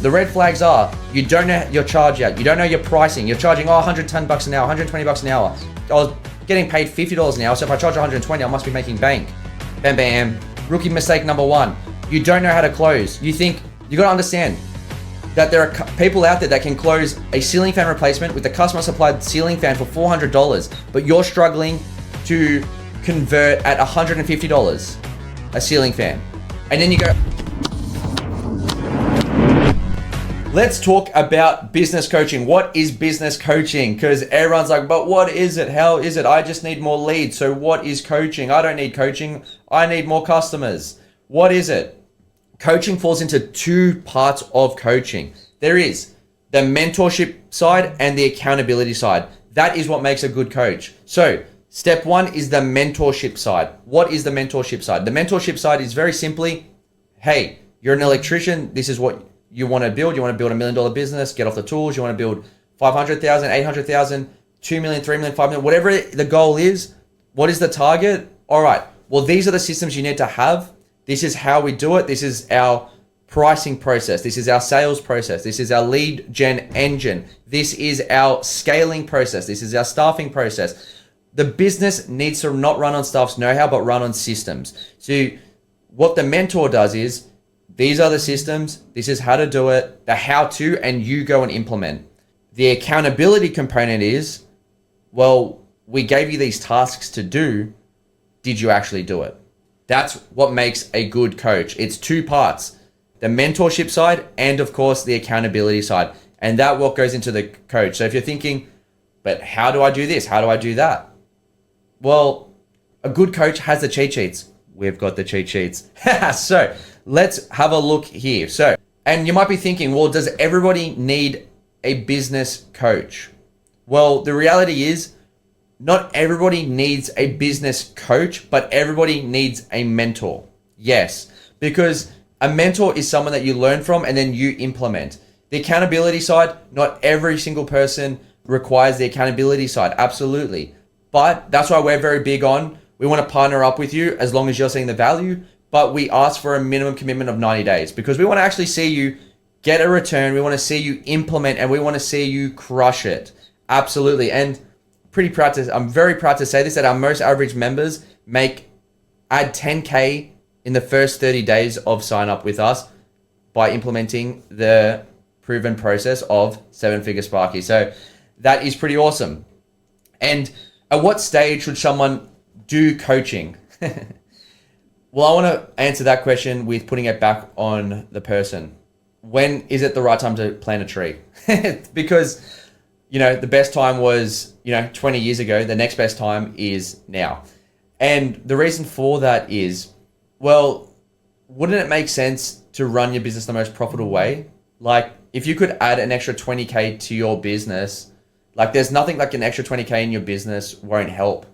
The red flags are, you don't know your charge yet. You don't know your pricing. You're charging, $110 an hour, $120 an hour. I was getting paid $50 an hour, so if I charge 120, I must be making bank. Bam, bam. Rookie mistake number one. You don't know how to close. You gotta understand that there are people out there that can close a ceiling fan replacement with the customer supplied ceiling fan for $400, but you're struggling to convert at $150 a ceiling fan. And then you go, let's talk about business coaching. What is business coaching? Because everyone's like, but what is it? How is it? I just need more leads. So what is coaching? I don't need coaching. I need more customers. What is it? Coaching falls into two parts of coaching. There is the mentorship side and the accountability side. That is what makes a good coach. So step one is the mentorship side. What is the mentorship side? The mentorship side is very simply, hey, you're an electrician. This is what you want to build. You want to build $1 million business, get off the tools. You want to build 500,000, 800,000, 2 million, 3 million, 5 million, whatever the goal is. What is the target? All right. Well, these are the systems you need to have. This is how we do it. This is our pricing process. This is our sales process. This is our lead gen engine. This is our scaling process. This is our staffing process. The business needs to not run on staff's know-how, but run on systems. So what the mentor does is, these are the systems. This is how to do it, the how-to, and you go and implement. The accountability component is, well, we gave you these tasks to do. Did you actually do it? That's what makes a good coach. It's two parts, the mentorship side and of course the accountability side. And that what goes into the coach. So if you're thinking, but how do I do this? How do I do that? Well, a good coach has the cheat sheets. We've got the cheat sheets. So let's have a look here. So, and you might be thinking, well, does everybody need a business coach? Well, the reality is, not everybody needs a business coach, but everybody needs a mentor. Yes, because a mentor is someone that you learn from and then you implement. The accountability side, not every single person requires the accountability side. Absolutely. But that's why we're very big on, we want to partner up with you as long as you're seeing the value, but we ask for a minimum commitment of 90 days because we want to actually see you get a return. We want to see you implement and we want to see you crush it. Absolutely. And I'm very proud to say this, that our most average members add 10K in the first 30 days of sign up with us by implementing the proven process of 7-figure Sparky. So that is pretty awesome. And at what stage should someone do coaching? Well, I want to answer that question with putting it back on the person. When is it the right time to plant a tree? Because the best time was, 20 years ago. The next best time is now. And the reason for that is, well, wouldn't it make sense to run your business the most profitable way? Like, if you could add an extra 20K to your business, like there's nothing like an extra 20K in your business won't help.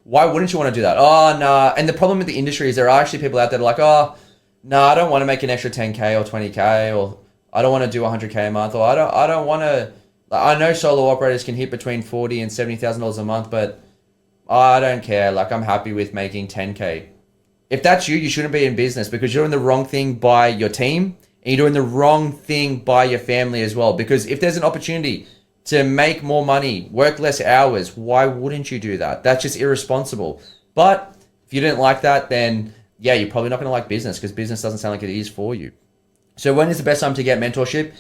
Why wouldn't you want to do that? Oh, nah. And the problem with the industry is there are actually people out there that are like, oh, no, I don't want to make an extra 10K or 20K, or I don't want to do 100K a month, or I don't want to. I know solo operators can hit between $40,000 and $70,000 a month, but I don't care. Like, I'm happy with making 10K. If that's you, you shouldn't be in business because you're doing the wrong thing by your team and you're doing the wrong thing by your family as well. Because if there's an opportunity to make more money, work less hours, why wouldn't you do that? That's just irresponsible. But if you didn't like that, then yeah, you're probably not going to like business because business doesn't sound like it is for you. So when is the best time to get mentorship?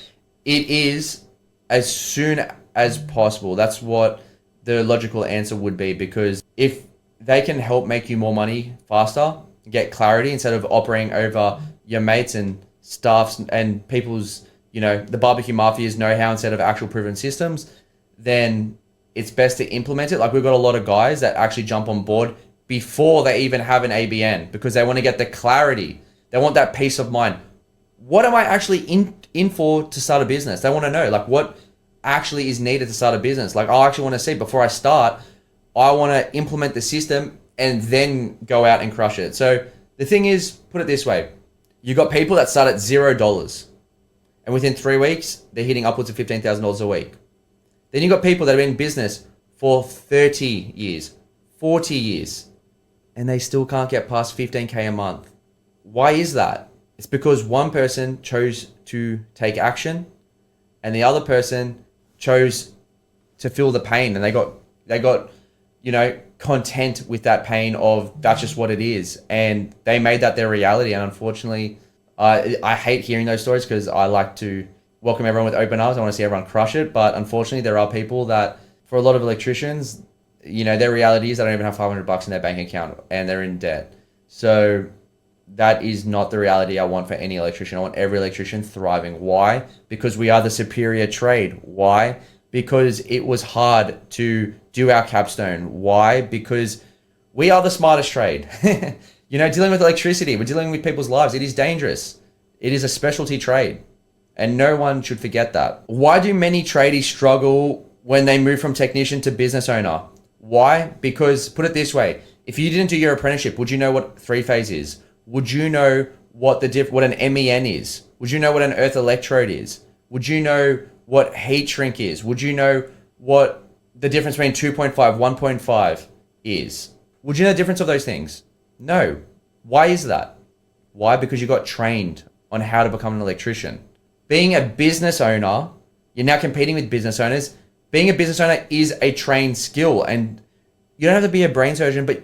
It is as soon as possible. That's what the logical answer would be, because if they can help make you more money faster, get clarity instead of operating over your mates and staffs and people's, the barbecue mafia's know-how instead of actual proven systems, then it's best to implement it. Like, we've got a lot of guys that actually jump on board before they even have an ABN because they want to get the clarity. They want that peace of mind. What am I actually in for to start a business? They want to know, like, what actually is needed to start a business. Like, I actually want to see, before I start, I want to implement the system and then go out and crush it. So the thing is, put it this way. You got people that start at $0 and within 3 weeks, they're hitting upwards of $15,000 a week. Then you got people that have been in business for 30 years, 40 years, and they still can't get past 15K a month. Why is that? It's because one person chose to take action, and the other person chose to feel the pain, and they got content with that pain of that's just what it is, and they made that their reality. And unfortunately, I hate hearing those stories because I like to welcome everyone with open arms. I want to see everyone crush it, but unfortunately, there are people that, for a lot of electricians, their reality is they don't even have $500 in their bank account and they're in debt. So that is not the reality I want for any electrician. I want every electrician thriving. Why? Because we are the superior trade. Why? Because it was hard to do our capstone. Why? Because we are the smartest trade. Dealing with electricity, we're dealing with people's lives. It is dangerous. It is a specialty trade, and no one should forget that. Why do many tradies struggle when they move from technician to business owner? Why? Because, put it this way, if you didn't do your apprenticeship, would you know what three-phase is? Would you know what an MEN is? Would you know what an earth electrode is? Would you know what heat shrink is? Would you know what the difference between 2.5, 1.5 is? Would you know the difference of those things? No. Why is that? Why? Because you got trained on how to become an electrician. Being a business owner, you're now competing with business owners. Being a business owner is a trained skill, and you don't have to be a brain surgeon, but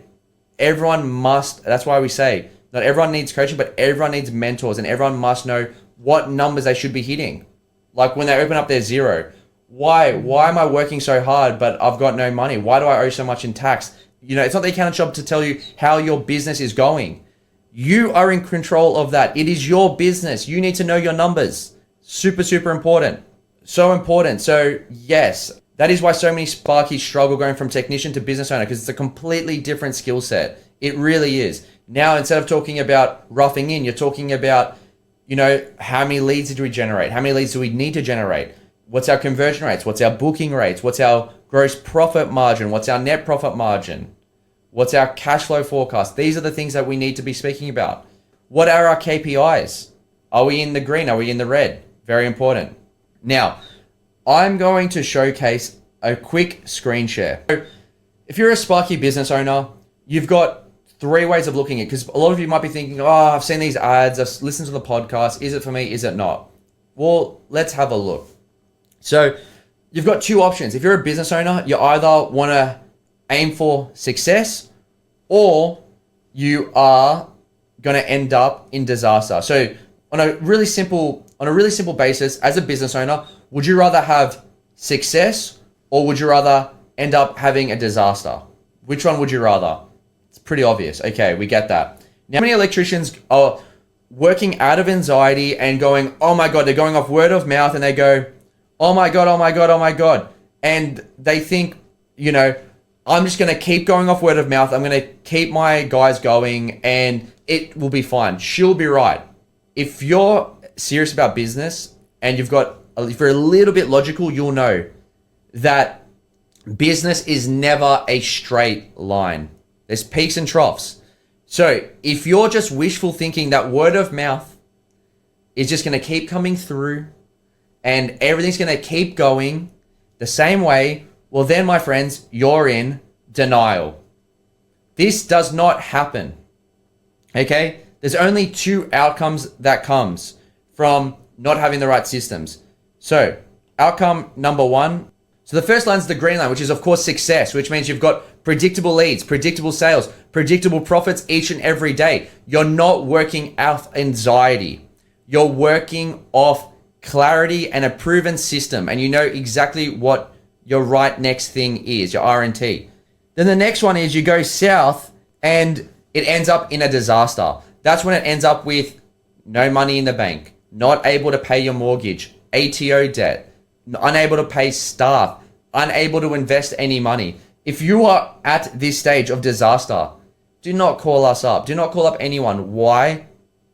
everyone must. That's why we say not everyone needs coaching, but everyone needs mentors, and everyone must know what numbers they should be hitting. Like when they open up their zero, why am I working so hard, but I've got no money? Why do I owe so much in tax? It's not the accountant's job to tell you how your business is going. You are in control of that. It is your business. You need to know your numbers. Super, super important. So important. So yes, that is why so many Sparkies struggle going from technician to business owner, because it's a completely different skill set. It really is. Now, instead of talking about roughing in, you're talking about, how many leads did we generate? How many leads do we need to generate? What's our conversion rates? What's our booking rates? What's our gross profit margin? What's our net profit margin? What's our cash flow forecast? These are the things that we need to be speaking about. What are our KPIs? Are we in the green? Are we in the red? Very important. Now, I'm going to showcase a quick screen share. So if you're a Sparky business owner, you've got three ways of looking at it, because a lot of you might be thinking, I've seen these ads, I've listened to the podcast. Is it for me? Is it not? Well, let's have a look. So you've got two options. If you're a business owner, you either want to aim for success, or you are going to end up in disaster. So on a really simple basis, as a business owner, would you rather have success, or would you rather end up having a disaster? Which one would you rather? It's pretty obvious. Okay, we get that. Now, many electricians are working out of anxiety and going, oh my God, they're going off word of mouth, and they go, oh my God, oh my God, oh my God. And they think, I'm just going to keep going off word of mouth. I'm going to keep my guys going and it will be fine. She'll be right. If you're serious about business and if you're a little bit logical, you'll know that business is never a straight line. There's peaks and troughs. So if you're just wishful thinking that word of mouth is just going to keep coming through and everything's going to keep going the same way, well then, my friends, you're in denial. This does not happen. Okay? There's only two outcomes that comes from not having the right systems. So, outcome number one. So the first line's the green line, which is of course success, which means you've got predictable leads, predictable sales, predictable profits each and every day. You're not working off anxiety. You're working off clarity and a proven system, and you know exactly what your right next thing is, your R&T. Then the next one is you go south and it ends up in a disaster. That's when it ends up with no money in the bank, not able to pay your mortgage, ATO debt, unable to pay staff, unable to invest any money. If you are at this stage of disaster, do not call us up. Do not call up anyone. Why?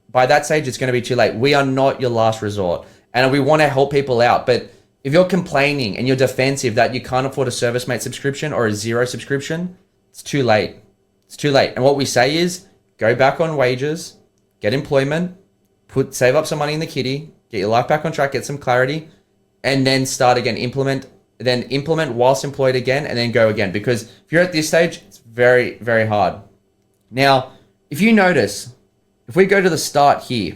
By that stage, it's going to be too late. We are not your last resort, and we want to help people out. But if you're complaining and you're defensive that you can't afford a ServiceMate subscription or a Xero subscription, it's too late. It's too late. And what we say is go back on wages, get employment, save up some money in the kitty, get your life back on track, get some clarity, and then start again. Implement whilst employed again, and then go again. Because if you're at this stage, it's very, very hard. Now, if you notice, if we go to the start here,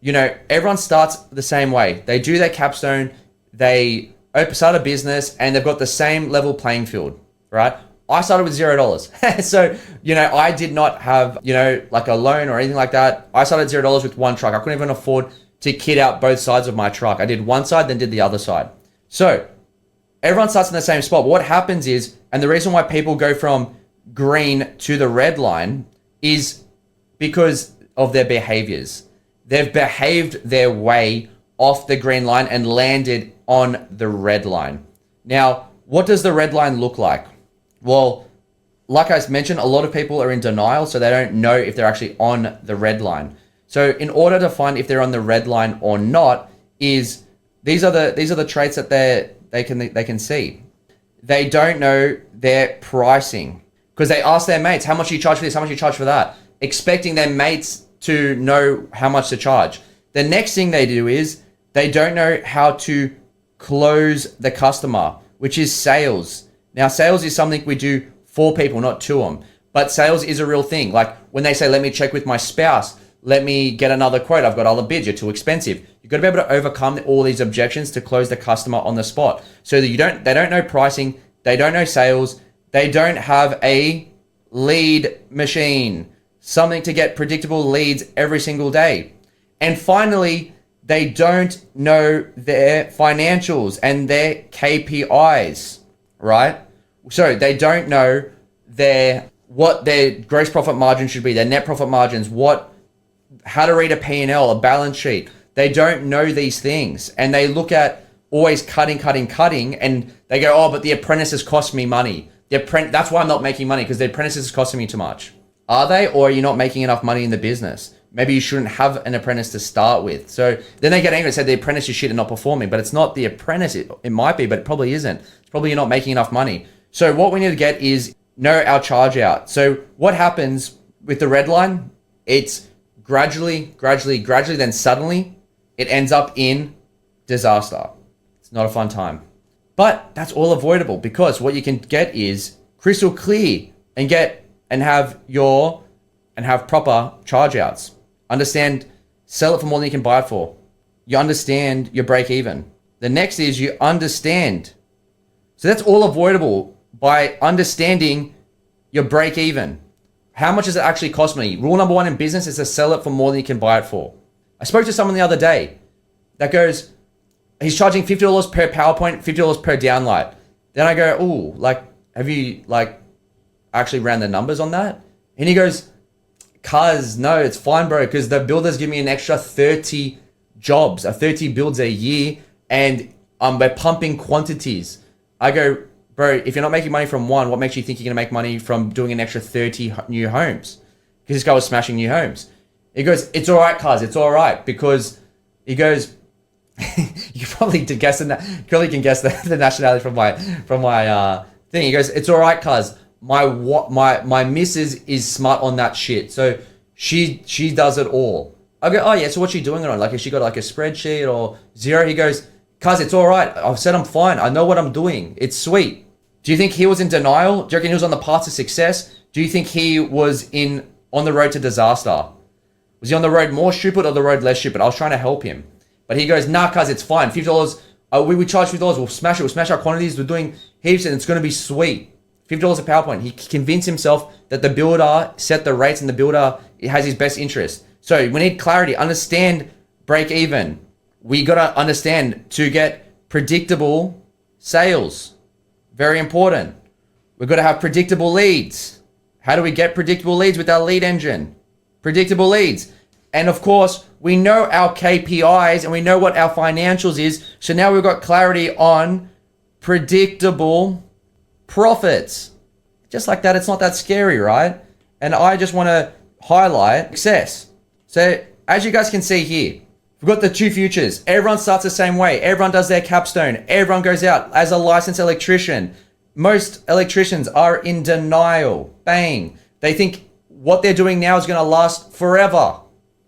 everyone starts the same way. They do their capstone, they start a business, and they've got the same level playing field, right? I started with $0. So, I did not have, like a loan or anything like that. I started at $0 with one truck. I couldn't even afford to kit out both sides of my truck. I did one side, then did the other side. So everyone starts in the same spot. But what happens is, and the reason why people go from green to the red line is because of their behaviors. They've behaved their way off the green line and landed on the red line. Now, what does the red line look like? Well, like I mentioned, a lot of people are in denial, so they don't know if they're actually on the red line. So in order to find if they're on the red line or not, these are the traits that they can see. They don't know their pricing because they ask their mates, how much do you charge for this? How much do you charge for that? Expecting their mates to know how much to charge. The next thing they do is they don't know how to close the customer, which is sales. Now, sales is something we do for people, not to them. But sales is a real thing. Like when they say, let me check with my spouse, let me get another quote, I've got other bids, you're too expensive. You've got to be able to overcome all these objections to close the customer on the spot. So that they don't know pricing, they don't know sales, they don't have a lead machine, something to get predictable leads every single day. And finally, they don't know their financials and their KPIs, right? So they don't know what their gross profit margin should be, their net profit margins, how to read a P&L, a balance sheet. They don't know these things, and they look at always cutting, and they go, oh, but the apprentices cost me money. That's why I'm not making money, because the apprentices is costing me too much. Are they, or are you not making enough money in the business? Maybe you shouldn't have an apprentice to start with. So then they get angry and say the apprentice is shit and not performing, but it's not the apprentice. It might be, but it probably isn't. It's probably you're not making enough money. So what we need to get is know our charge out. So what happens with the red line? It's gradually, then suddenly it ends up in disaster. It's not a fun time. But that's all avoidable, because what you can get is crystal clear and have proper charge outs. Understand, sell it for more than you can buy it for. You understand your break even. The next is you understand. So that's all avoidable by understanding your break even. How much does it actually cost me? Rule number one in business is to sell it for more than you can buy it for. I spoke to someone the other day that goes, he's charging $50 per PowerPoint, $50 per downlight. Then I go, ooh, have you actually ran the numbers on that? And he goes, no, it's fine, bro, because the builders give me an extra 30 jobs, 30 builds a year, and we're pumping quantities. I go, bro, if you're not making money from one, what makes you think you're going to make money from doing an extra 30 new homes? Because this guy was smashing new homes. He goes, it's all right, cuz, it's all right, because he goes, you probably can guess the nationality from my thing. He goes, it's all right, cuz. My missus is smart on that shit, so she does it all. I go, oh yeah, so what's she doing it on? Has she got a spreadsheet or zero? He goes, cuz, it's all right. I've said I'm fine. I know what I'm doing. It's sweet. Do you think he was in denial? Do you reckon he was on the path to success? Do you think he was on the road to disaster? Was he on the road more stupid or the road less stupid? I was trying to help him, but he goes, nah, cuz, it's fine. $50. We charge $50. We'll smash it. We'll smash our quantities. We're doing heaps, and it's going to be sweet. $50 a PowerPoint. He convinced himself that the builder set the rates and the builder has his best interest. So we need clarity. Understand break even. We got to understand to get predictable sales. Very important. We've got to have predictable leads. How do we get predictable leads with our lead engine? Predictable leads. And of course, we know our KPIs and we know what our financials is. So now we've got clarity on predictable profits. Just like that, it's not that scary, right? And I just want to highlight success. So as you guys can see here, we've got the two futures. Everyone starts the same way. Everyone does their capstone. Everyone goes out as a licensed electrician. Most electricians are in denial. Bang. They think what they're doing now is going to last forever.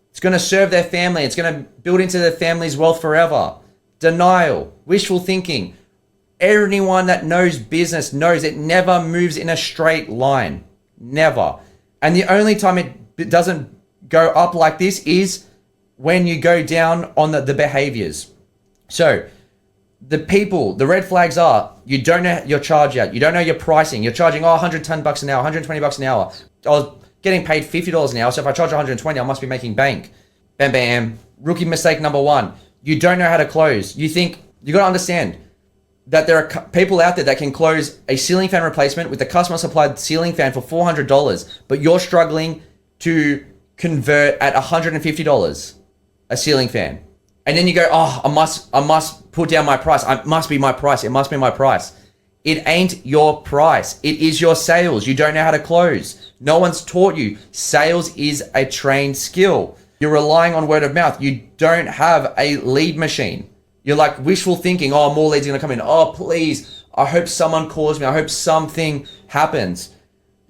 It's going to serve their family. It's going to build into their family's wealth forever. Denial. Wishful thinking. Anyone that knows business knows it never moves in a straight line. Never. And the only time it doesn't go up like this is when you go down on the behaviors. So the people, the red flags are, you don't know your charge out. You don't know your pricing. You're charging, $110 an hour, $120 an hour. I was getting paid $50 an hour. So if I charge 120, I must be making bank. Bam, bam. Rookie mistake number one. You don't know how to close. You got to understand that there are people out there that can close a ceiling fan replacement with the customer supplied ceiling fan for $400, but you're struggling to convert at $150 a ceiling fan. And then you go, I must put down my price. It must be my price. It must be my price. It ain't your price. It is your sales. You don't know how to close. No one's taught you. Sales is a trained skill. You're relying on word of mouth. You don't have a lead machine. You're like wishful thinking, more leads are going to come in. Oh, please. I hope someone calls me. I hope something happens.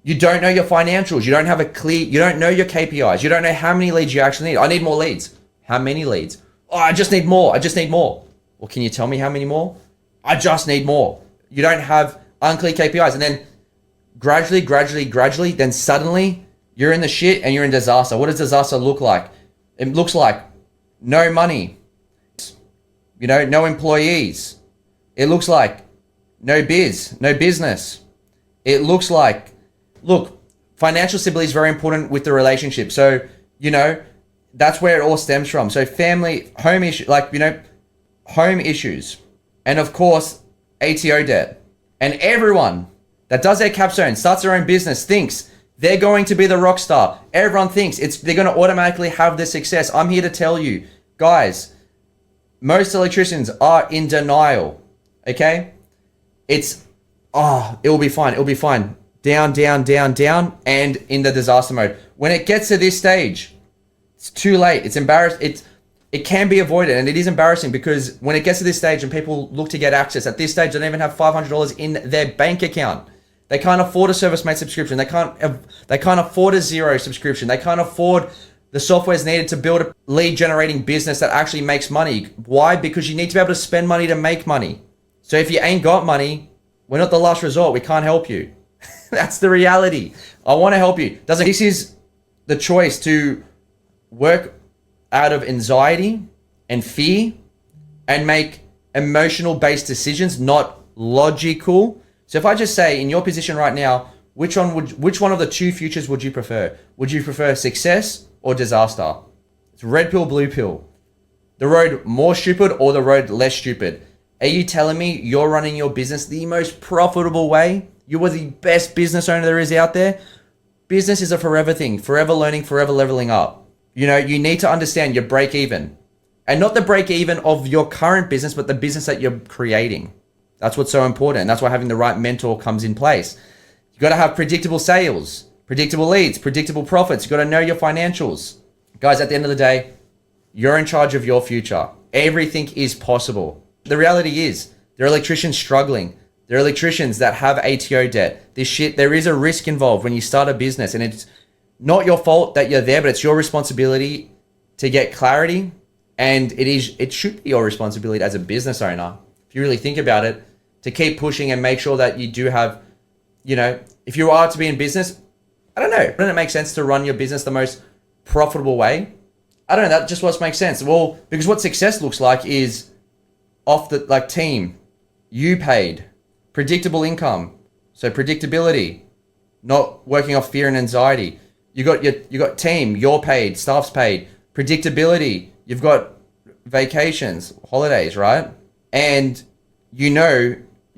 You don't know your financials. You don't have you don't know your KPIs. You don't know how many leads you actually need. I need more leads. How many leads? I just need more. I just need more. Well, can you tell me how many more? I just need more. You don't have unclear KPIs. And then gradually, then suddenly you're in the shit and you're in disaster. What does disaster look like? It looks like no money, no employees. It looks like no business. It looks like, financial stability is very important with the relationship. So, that's where it all stems from. So family, home issue, home issues. And of course, ATO debt. And everyone that does their capstone, starts their own business, thinks they're going to be the rock star. Everyone thinks they're going to automatically have the success. I'm here to tell you, guys, most electricians are in denial. Okay? it will be fine. It'll be fine. Down, and in the disaster mode. When it gets to this stage, it's too late. It's embarrassing. It can be avoided, and it is embarrassing because when it gets to this stage and people look to get access, at this stage they don't even have $500 in their bank account. They can't afford a ServiceMate subscription. They can't afford a Xero subscription. They can't afford the software's needed to build a lead generating business that actually makes money. Why? Because you need to be able to spend money to make money. So if you ain't got money, we're not the last resort. We can't help you. That's the reality. I want to help you. This is the choice to work out of anxiety and fear and make emotional based decisions, not logical. So if I just say in your position right now, which one of the two futures would you prefer? Would you prefer success or disaster? It's red pill, blue pill. The road more stupid or the road less stupid? Are you telling me you're running your business the most profitable way? You are the best business owner there is out there. Business is a forever thing, forever learning, forever leveling up. You need to understand your break even, and not the break even of your current business, but the business that you're creating. That's what's so important. That's why having the right mentor comes in place. You got to have predictable sales, predictable leads, predictable profits. You got to know your financials. Guys, at the end of the day, you're in charge of your future. Everything is possible. The reality is there are electricians struggling. There are electricians that have ATO debt. There is a risk involved when you start a business, and it's not your fault that you're there, but it's your responsibility to get clarity. And it should be your responsibility as a business owner, if you really think about it, to keep pushing and make sure that you do have, if you are to be in business, I don't know, doesn't it make sense to run your business the most profitable way? I don't know, that just what makes sense. Well, because what success looks like is off the team, you paid, predictable income, so predictability, not working off fear and anxiety. You got team, you're paid, staff's paid, predictability. You've got vacations, holidays, right? And you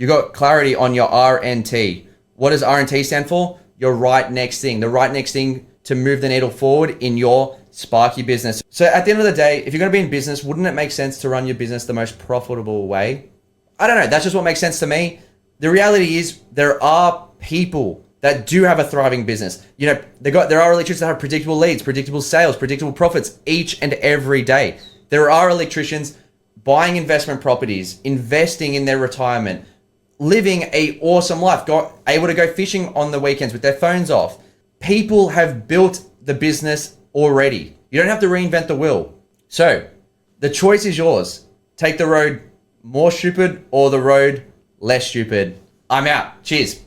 got clarity on your RNT. What does RNT stand for? Your right next thing. The right next thing to move the needle forward in your Sparky business. So at the end of the day, if you're going to be in business, wouldn't it make sense to run your business the most profitable way? I don't know. That's just what makes sense to me. The reality is there are people that do have a thriving business. There are electricians that have predictable leads, predictable sales, predictable profits each and every day. There are electricians buying investment properties, investing in their retirement, living an awesome life, able to go fishing on the weekends with their phones off. People have built the business already. You don't have to reinvent the wheel. So the choice is yours. Take the road more stupid or the road less stupid. I'm out. Cheers.